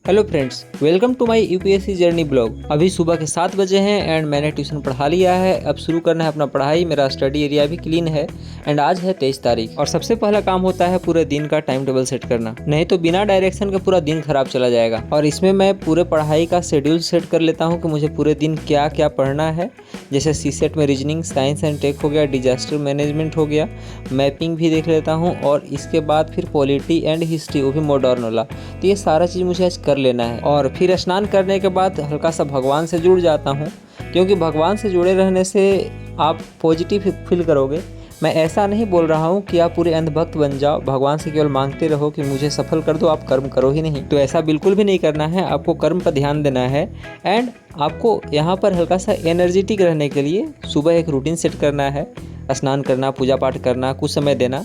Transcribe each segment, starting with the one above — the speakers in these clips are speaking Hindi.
Hello friends, welcome to my UPSC journey blog. अभी सुबह के 7 बजे हैं एंड मैंने ट्यूशन पढ़ा लिया है। अब शुरू करना है अपना पढ़ाई। मेरा स्टडी एरिया भी क्लीन है एंड आज है 23 तारीख और सबसे पहला काम होता है पूरे दिन का टाइम टेबल सेट करना, नहीं तो बिना डायरेक्शन के पूरा दिन खराब चला जाएगा। और इसमें मैं पूरे पढ़ाई का शेड्यूल सेट कर लेता हूँ कि मुझे पूरे दिन क्या क्या पढ़ना है। जैसे सीसेट में रीजनिंग, साइंस एंड टेक हो गया, डिजास्टर मैनेजमेंट हो गया, मैपिंग भी देख लेता हूँ और इसके बाद फिर पॉलिटी एंड हिस्ट्री, वो भी मॉडर्न वाला। तो ये सारा चीज़ मुझे आज कर लेना है। और फिर स्नान करने के बाद हल्का सा भगवान से जुड़ जाता हूँ, क्योंकि भगवान से जुड़े रहने से आप पॉजिटिव फील करोगे। मैं ऐसा नहीं बोल रहा हूँ कि आप पूरे अंधभक्त बन जाओ, भगवान से केवल मांगते रहो कि मुझे सफल कर दो, आप कर्म करो ही नहीं। तो ऐसा बिल्कुल भी नहीं करना है, आपको कर्म पर ध्यान देना है। एंड आपको यहाँ पर हल्का सा एनर्जेटिक रहने के लिए सुबह एक रूटीन सेट करना है। स्नान करना, पूजा पाठ करना, कुछ समय देना,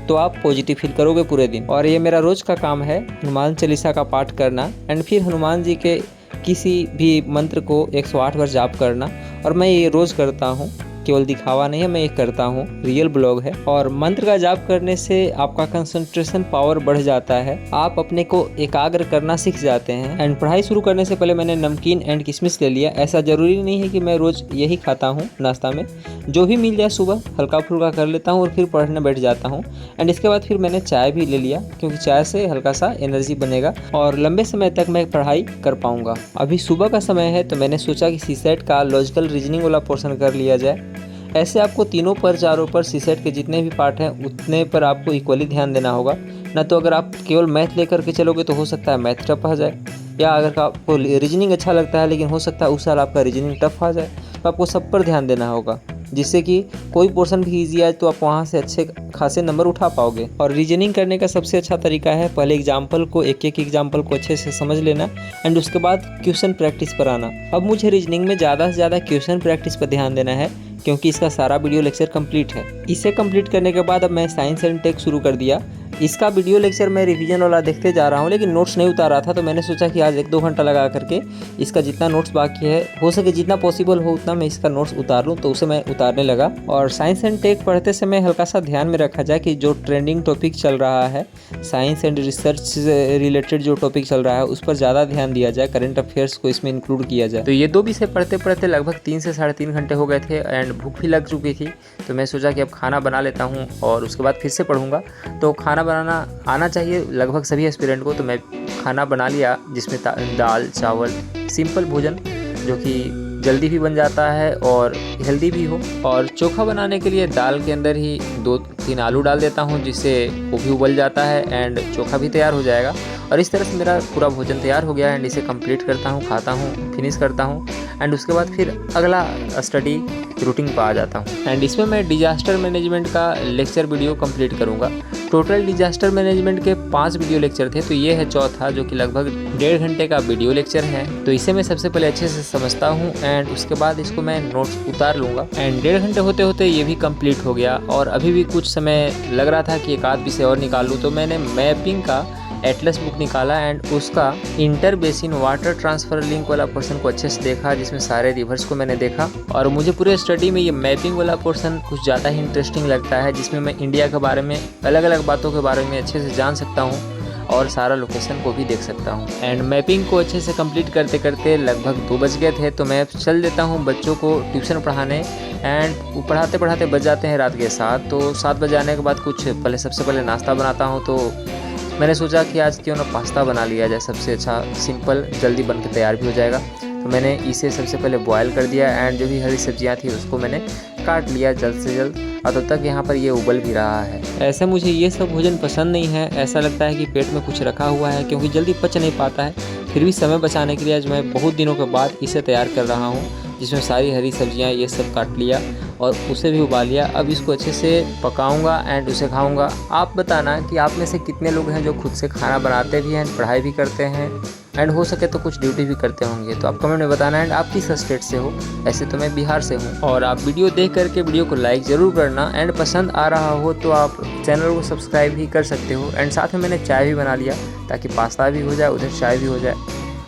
तो आप पॉजिटिव फील करोगे पूरे दिन। और ये मेरा रोज़ का काम है, हनुमान चालीसा का पाठ करना एंड फिर हनुमान जी के किसी भी मंत्र को 108 बार जाप करना। और मैं ये रोज़ करता हूँ, केवल दिखावा नहीं है, मैं ये करता हूँ, रियल ब्लॉग है। और मंत्र का जाप करने से आपका कंसंट्रेशन पावर बढ़ जाता है, आप अपने को एकाग्र करना सीख जाते हैं। एंड पढ़ाई शुरू करने से पहले मैंने नमकीन एंड किशमिश ले लिया। ऐसा ज़रूरी नहीं है कि मैं रोज़ यही खाता हूँ नाश्ता में, जो भी मिल जाए सुबह हल्का फुल्का कर लेता हूँ और फिर पढ़ने बैठ जाता हूँ। एंड इसके बाद फिर मैंने चाय भी ले लिया, क्योंकि चाय से हल्का सा एनर्जी बनेगा और लंबे समय तक मैं पढ़ाई कर पाऊँगा। अभी सुबह का समय है तो मैंने सोचा कि सीसेट का लॉजिकल रीजनिंग वाला पोर्शन कर लिया जाए। ऐसे आपको तीनों पर, चारों पर, सीसेट के जितने भी पार्ट हैं उतने पर आपको इक्वली ध्यान देना होगा। ना तो अगर आप केवल मैथ लेकर के चलोगे तो हो सकता है मैथ टफ आ जाए, या अगर आपको रीजनिंग अच्छा लगता है लेकिन हो सकता है उस साल आपका रीजनिंग टफ आ जाए। तो आपको सब पर ध्यान देना होगा, जिससे कि कोई पोर्शन भी ईजी आए तो आप वहाँ से अच्छे खासे नंबर उठा पाओगे। और रीजनिंग करने का सबसे अच्छा तरीका है पहले एग्जाम्पल को, एक एक एग्जाम्पल को अच्छे से समझ लेना एंड उसके बाद क्वेश्चन प्रैक्टिस पर आना। अब मुझे रीजनिंग में ज़्यादा से ज़्यादा क्वेश्चन प्रैक्टिस पर ध्यान देना है, क्योंकि इसका सारा वीडियो लेक्चर कंप्लीट है। इसे कंप्लीट करने के बाद अब मैं साइंस एंड टेक शुरू कर दिया। इसका वीडियो लेक्चर मैं रिवीजन वाला देखते जा रहा हूँ, लेकिन नोट्स नहीं उतारा था, तो मैंने सोचा कि आज 1-2 घंटा लगा करके इसका जितना नोट्स बाकी है, हो सके जितना पॉसिबल हो उतना मैं इसका नोट्स उतार लूँ। तो उसे मैं उतारने लगा। और साइंस एंड टेक पढ़ते समय हल्का सा ध्यान में रखा जाए कि जो ट्रेंडिंग टॉपिक चल रहा है, साइंस एंड रिसर्च से रिलेटेड जो टॉपिक चल रहा है उस पर ज़्यादा ध्यान दिया जाए, करंट अफेयर्स को इसमें इंक्लूड किया जाए। तो ये दो विषय पढ़ते पढ़ते लगभग 3 से 3.5 घंटे हो गए थे एंड भूख भी लग चुकी थी। तो मैं सोचा कि अब खाना बना लेता हूँ और उसके बाद फिर से पढ़ूंगा। तो खाना बनाना आना चाहिए लगभग सभी एस्पिरेंट को। तो मैं खाना बना लिया, जिसमें दाल चावल, सिंपल भोजन जो कि जल्दी भी बन जाता है और हेल्दी भी हो। और चोखा बनाने के लिए दाल के अंदर ही 2-3 आलू डाल देता हूँ, जिससे वो भी उबल जाता है एंड चोखा भी तैयार हो जाएगा। और इस तरह से मेरा पूरा भोजन तैयार हो गया एंड इसे कंप्लीट करता हूँ, खाता हूँ, फिनिश करता हूँ एंड उसके बाद फिर अगला स्टडी रूटीन पर आ जाता हूँ। एंड इसमें मैं डिजास्टर मैनेजमेंट का लेक्चर वीडियो कंप्लीट करूँगा। टोटल डिजास्टर मैनेजमेंट के 5 वीडियो लेक्चर थे, तो ये है चौथा, जो कि लगभग 1.5 घंटे का वीडियो लेक्चर है। तो इसे मैं सबसे पहले अच्छे से समझता हूँ एंड उसके बाद इसको मैं नोट्स उतार लूँगा। एंड 1.5 घंटे होते होते ये भी कंप्लीट हो गया और अभी भी कुछ समय लग रहा था कि एक आध विषय और निकाल लूँ। तो मैंने मैपिंग का एटलस बुक निकाला एंड उसका inter basin water transfer link वाला पोर्शन को अच्छे से देखा, जिसमें सारे रिवर्स को मैंने देखा। और मुझे पूरे स्टडी में ये मैपिंग वाला पोर्शन कुछ ज़्यादा ही इंटरेस्टिंग लगता है, जिसमें मैं इंडिया के बारे में, अलग अलग बातों के बारे में अच्छे से जान सकता हूँ और सारा लोकेशन को भी देख सकता हूँ। एंड मैपिंग को अच्छे से कंप्लीट करते करते लगभग 2 बज गए थे। तो मैं चल देता हूँ बच्चों को ट्यूशन पढ़ाने एंड पढ़ाते पढ़ाते बज जाते हैं रात के 7। तो 7 बजे आने के बाद सबसे पहले नाश्ता बनाता हूँ। तो मैंने सोचा कि आज क्यों ना पास्ता बना लिया जाए, सबसे अच्छा, सिंपल, जल्दी बन के तैयार भी हो जाएगा। तो मैंने इसे सबसे पहले बॉयल कर दिया एंड जो भी हरी सब्जियां थी उसको मैंने काट लिया जल्द से जल्द, और तब तक यहाँ पर ये उबल भी रहा है। ऐसे मुझे ये सब भोजन पसंद नहीं है, ऐसा लगता है कि पेट में कुछ रखा हुआ है, क्योंकि जल्दी पच नहीं पाता है। फिर भी समय बचाने के लिए आज मैं बहुत दिनों के बाद इसे तैयार कर रहा हूँ, जिसमें सारी हरी सब्जियाँ ये सब काट लिया और उसे भी उबाल लिया। अब इसको अच्छे से पकाऊंगा एंड उसे खाऊंगा। आप बताना कि आप में से कितने लोग हैं जो खुद से खाना बनाते भी हैं, पढ़ाई भी करते हैं एंड हो सके तो कुछ ड्यूटी भी करते होंगे। तो आप कमेंट में बताना एंड आप किस स्टेट से हो। ऐसे तो मैं बिहार से हूँ। और आप वीडियो देख करके वीडियो को लाइक ज़रूर करना एंड पसंद आ रहा हो तो आप चैनल को सब्सक्राइब भी कर सकते हो। एंड साथ में मैंने चाय भी बना लिया, ताकि पास्ता भी हो जाए, उधर चाय भी हो जाए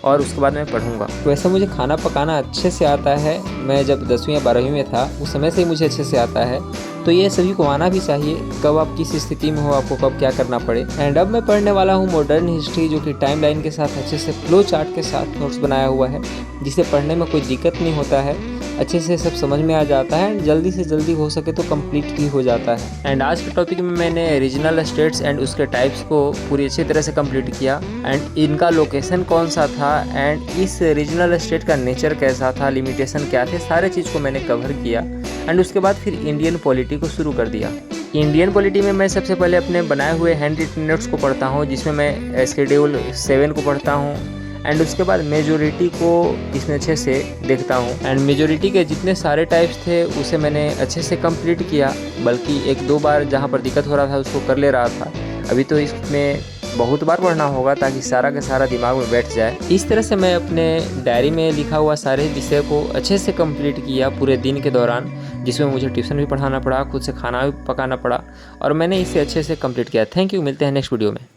और उसके बाद मैं पढ़ूंगा। वैसे मुझे खाना पकाना अच्छे से आता है। मैं जब 10वीं या 12वीं में था उस समय से ही मुझे अच्छे से आता है। तो ये सभी को आना भी चाहिए, कब आप किस स्थिति में हो, आपको कब क्या करना पड़े। एंड अब मैं पढ़ने वाला हूँ मॉडर्न हिस्ट्री, जो कि टाइमलाइन के साथ अच्छे से फ्लो चार्ट के साथ नोट्स बनाया हुआ है, जिसे पढ़ने में कोई दिक्कत नहीं होता है, अच्छे से सब समझ में आ जाता है, जल्दी से जल्दी हो सके तो कंप्लीट भी हो जाता है। एंड आज के टॉपिक में मैंने रीजनल स्टेट्स एंड उसके टाइप्स को पूरी अच्छी तरह से कंप्लीट किया, एंड इनका लोकेशन कौन सा था, एंड इस रीजनल स्टेट का नेचर कैसा था, लिमिटेशन क्या थे, सारे चीज़ को मैंने कवर किया। एंड उसके बाद फिर इंडियन पॉलिटी को शुरू कर दिया। इंडियन पॉलिटी में मैं सबसे पहले अपने बनाए हुए हैंड रिटन नोट्स को पढ़ता हूँ, जिसमें मैं शेड्यूल 7 को पढ़ता हूँ। एंड उसके बाद मेजोरिटी को इसमें अच्छे से देखता हूँ, एंड मेजोरिटी के जितने सारे टाइप्स थे उसे मैंने अच्छे से कंप्लीट किया, बल्कि 1-2 बार जहाँ पर दिक्कत हो रहा था उसको कर ले रहा था। अभी तो इसमें बहुत बार पढ़ना होगा ताकि सारा का सारा दिमाग में बैठ जाए। इस तरह से मैं अपने डायरी में लिखा हुआ सारे विषय को अच्छे से कंप्लीट किया पूरे दिन के दौरान, जिसमें मुझे ट्यूशन भी पढ़ाना पड़ा, खुद से खाना भी पकाना पड़ा, और मैंने इसे अच्छे से कंप्लीट किया। थैंक यू, मिलते हैं नेक्स्ट वीडियो में।